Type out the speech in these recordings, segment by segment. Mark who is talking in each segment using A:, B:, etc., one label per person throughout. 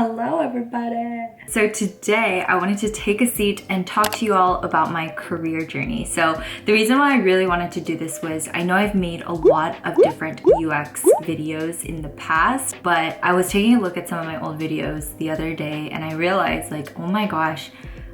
A: Hello everybody! So today I wanted to take a seat and talk to you all about my career journey. So the reason why I really wanted to do this was I know I've made a lot of different UX videos in the past, but I was taking a look at some of my old videos the other day and I realized like, oh my gosh,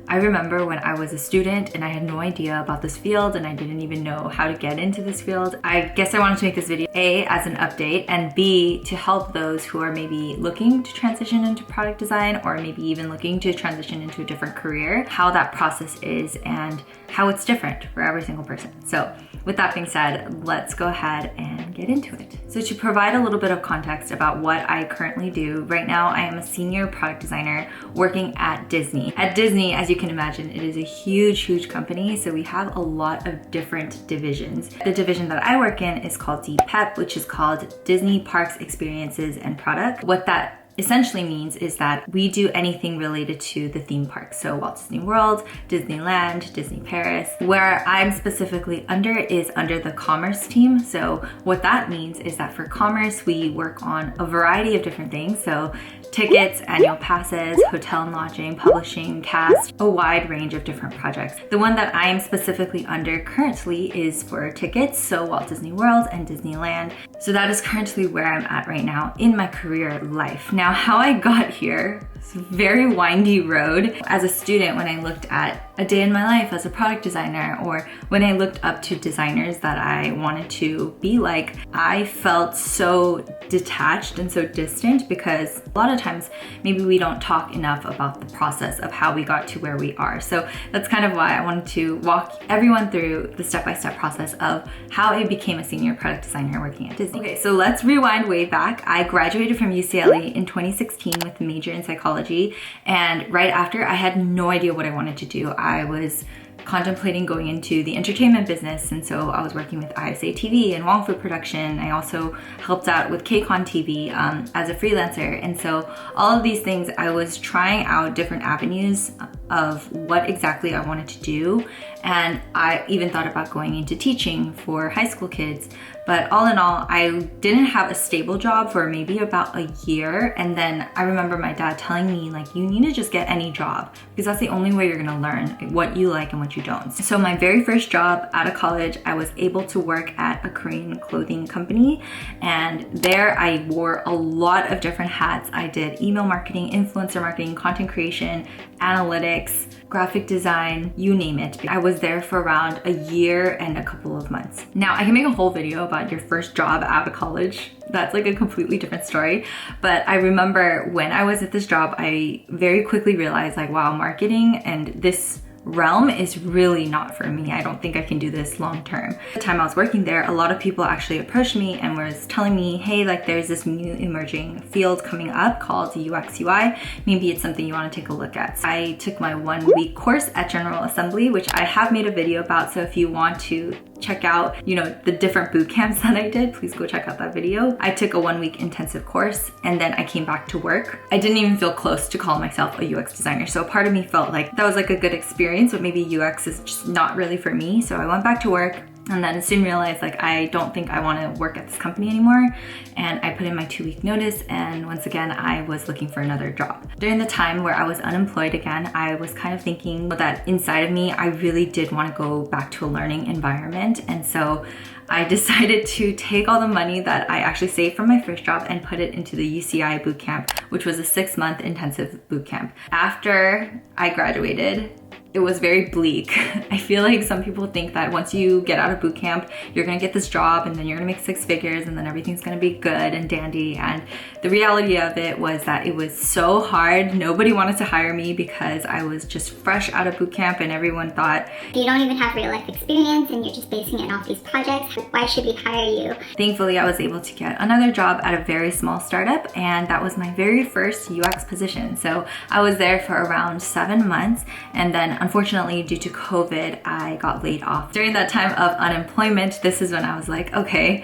A: I remember when I was a student and I had no idea about this field and I didn't even know how to get into this field. I guess I wanted to make this video A, as an update, and B, to help those who are maybe looking to transition into product design or maybe even looking to transition into a different career, how that process is and how it's different for every single person. So with that being said, let's go ahead and get into it. So to provide a little bit of context about what I currently do, right now I am a senior product designer working at Disney. At Disney, as you can imagine, it is a huge company, so we have a lot of different divisions. The division that I work in is called DPEP, which is called Disney Parks Experiences and Product. What that essentially means is that we do anything related to the theme parks. So Walt Disney World, Disneyland, Disney Paris. Where I'm specifically under is under the commerce team. So what that means is that for commerce, we work on a variety of different things. So tickets, annual passes, hotel and lodging, publishing, cast, a wide range of different projects. The one that I am specifically under currently is for tickets, so Walt Disney World and Disneyland. So that is currently where I'm at right now in my career life. Now, how I got here, it's a very windy road. As a student, when I looked at a day in my life as a product designer, or when I looked up to designers that I wanted to be like, I felt so detached and so distant because a lot of times maybe we don't talk enough about the process of how we got to where we are. So that's kind of why I wanted to walk everyone through the step-by-step process of how I became a senior product designer working at Disney. Okay, so let's rewind way back. I graduated from UCLA in 2016 with a major in psychology, and right after I had no idea what I wanted to do. I was contemplating going into the entertainment business, and so I was working with ISA TV and Wong Fu Production. I also helped out with KCON TV as a freelancer, and so all of these things I was trying out different avenues of what exactly I wanted to do, and I even thought about going into teaching for high school kids. But all in all, I didn't have a stable job for maybe about a year, and then I remember my dad telling me like, you need to just get any job because that's the only way you're gonna learn what you like and what you don't. So my very first job out of college, I was able to work at a Korean clothing company, and there I wore a lot of different hats. I did email marketing, influencer marketing, content creation, analytics, graphic design, you name it. I was there for around a year and a couple of months. Now I can make a whole video about your first job out of college. That's like a completely different story. But I remember when I was at this job, I very quickly realized like, wow, marketing and this realm is really not for me. I don't think I can do this long term. The time I was working there, a lot of people actually approached me and was telling me, hey, like there's this new emerging field coming up called UX UI. Maybe it's something you want to take a look at. So I took my 1 week course at General Assembly, which I have made a video about. So if you want to check out, the different boot camps that I did, please go check out that video. I took a 1 week intensive course and then I came back to work. I didn't even feel close to call myself a UX designer. So part of me felt like that was like a good experience, but maybe UX is just not really for me. So I went back to work and then soon realized like, I don't think I want to work at this company anymore. And I put in my 2 week notice, and once again, I was looking for another job. During the time where I was unemployed again, I was kind of thinking that inside of me, I really did want to go back to a learning environment. And so I decided to take all the money that I actually saved from my first job and put it into the UCI bootcamp, which was a 6-month intensive bootcamp. After I graduated, it was very bleak. I feel like some people think that once you get out of boot camp, you're gonna get this job and then you're gonna make 6 figures and then everything's gonna be good and dandy. And the reality of it was that it was so hard. Nobody wanted to hire me because I was just fresh out of boot camp, and everyone thought,
B: you don't even have real life experience and you're just basing it off these projects. Why should we hire you?
A: Thankfully, I was able to get another job at a very small startup, and that was my very first UX position. So I was there for around 7 months, and then unfortunately, due to COVID, I got laid off. During that time of unemployment, this is when I was like, okay,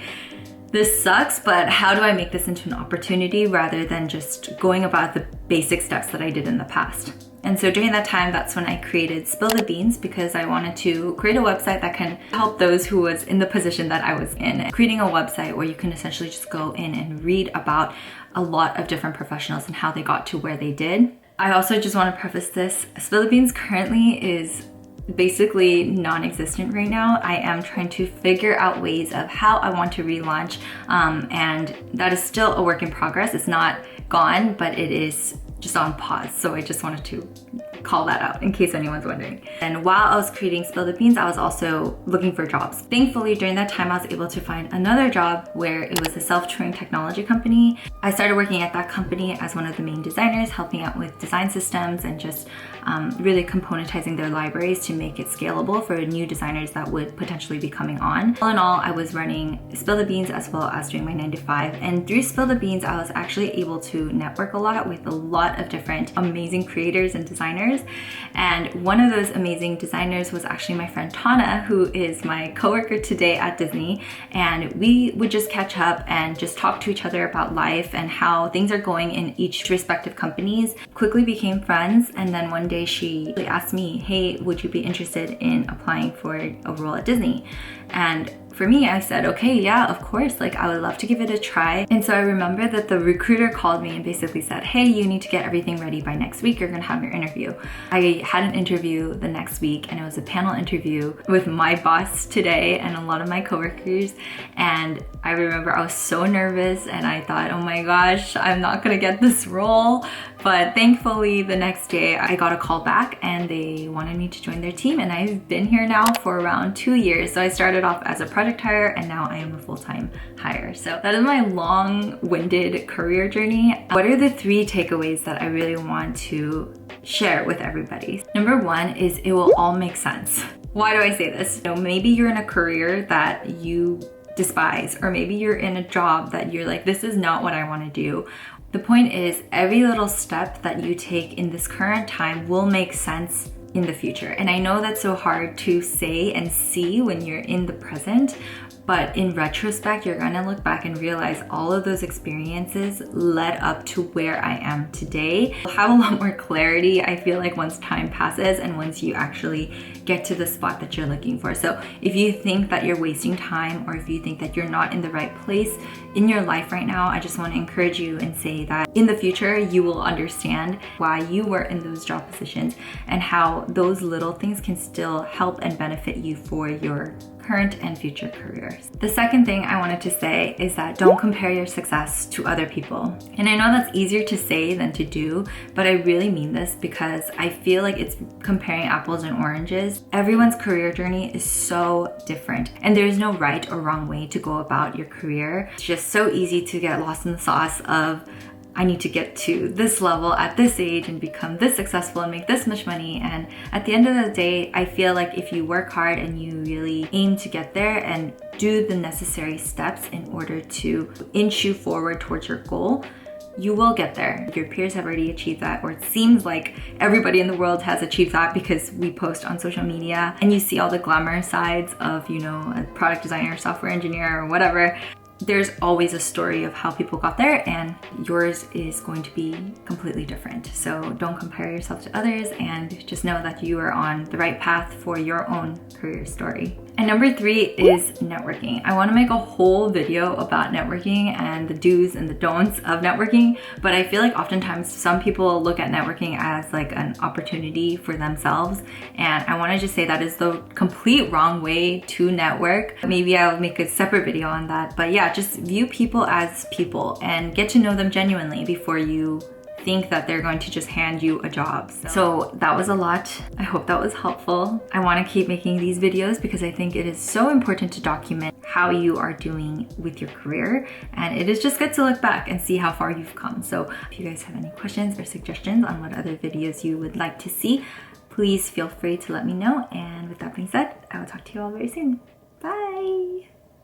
A: this sucks, but how do I make this into an opportunity rather than just going about the basic steps that I did in the past? And so during that time, that's when I created Spill the Beans, because I wanted to create a website that can help those who was in the position that I was in. Creating a website where you can essentially just go in and read about a lot of different professionals and how they got to where they did. I also just want to preface this, Spill the Beans currently is basically non-existent right now. I am trying to figure out ways of how I want to relaunch, and that is still a work in progress. It's not gone, but it is just on pause. So I just wanted to call that out in case anyone's wondering. And while I was creating Spill the Beans, I was also looking for jobs. Thankfully, during that time, I was able to find another job where it was a self-touring technology company. I started working at that company as one of the main designers, helping out with design systems and just really componentizing their libraries to make it scalable for new designers that would potentially be coming on. All in all, I was running Spill the Beans as well as doing my 9 to 5. And through Spill the Beans, I was actually able to network a lot with a lot of different amazing creators and designers. And one of those amazing designers was actually my friend Tana, who is my coworker today at Disney. And we would just catch up and just talk to each other about life and how things are going in each respective companies. Quickly became friends, and then one day she asked me, hey, would you be interested in applying for a role at Disney? And for me, I said, okay, yeah, of course, like I would love to give it a try. And so I remember that the recruiter called me and basically said, hey, you need to get everything ready by next week. You're gonna have your interview. I had an interview the next week, and it was a panel interview with my boss today and a lot of my coworkers. And I remember I was so nervous and I thought, oh my gosh, I'm not gonna get this role. But thankfully the next day I got a call back and they wanted me to join their team, and I've been here now for around 2 years. So I started off as a project hire and now I am a full-time hire. So that is my long-winded career journey. What are the 3 takeaways that I really want to share with everybody? Number 1 is it will all make sense. Why do I say this? You know, maybe you're in a career that you despise, or maybe you're in a job that you're like, this is not what I want to do. The point is, every little step that you take in this current time will make sense in the future. And I know that's so hard to say and see when you're in the present, but in retrospect, you're gonna look back and realize all of those experiences led up to where I am today. You'll have a lot more clarity, I feel like, once time passes and once you actually get to the spot that you're looking for. So if you think that you're wasting time, or if you think that you're not in the right place in your life right now, I just want to encourage you and say that in the future, you will understand why you were in those job positions and how those little things can still help and benefit you for your current and future careers. The second thing I wanted to say is that don't compare your success to other people. And I know that's easier to say than to do, but I really mean this because I feel like it's comparing apples and oranges. Everyone's career journey is so different, and there's no right or wrong way to go about your career. It's just so easy to get lost in the sauce of, I need to get to this level at this age and become this successful and make this much money. And at the end of the day, I feel like if you work hard and you really aim to get there and do the necessary steps in order to inch you forward towards your goal, you will get there. Your peers have already achieved that, or it seems like everybody in the world has achieved that because we post on social media and you see all the glamour sides of, you know, a product designer, software engineer, or whatever. There's always a story of how people got there, and yours is going to be completely different. So don't compare yourself to others, and just know that you are on the right path for your own career story. And number 3 is networking. I want to make a whole video about networking and the do's and the don'ts of networking, but I feel like oftentimes some people look at networking as like an opportunity for themselves, and I want to just say that is the complete wrong way to network. Maybe I'll make a separate video on that, but yeah, just view people as people and get to know them genuinely before you think that they're going to just hand you a job. So that was a lot. I hope that was helpful. I want to keep making these videos because I think it is so important to document how you are doing with your career, and it is just good to look back and see how far you've come. So if you guys have any questions or suggestions on what other videos you would like to see, please feel free to let me know. And with that being said, I will talk to you all very soon. Bye!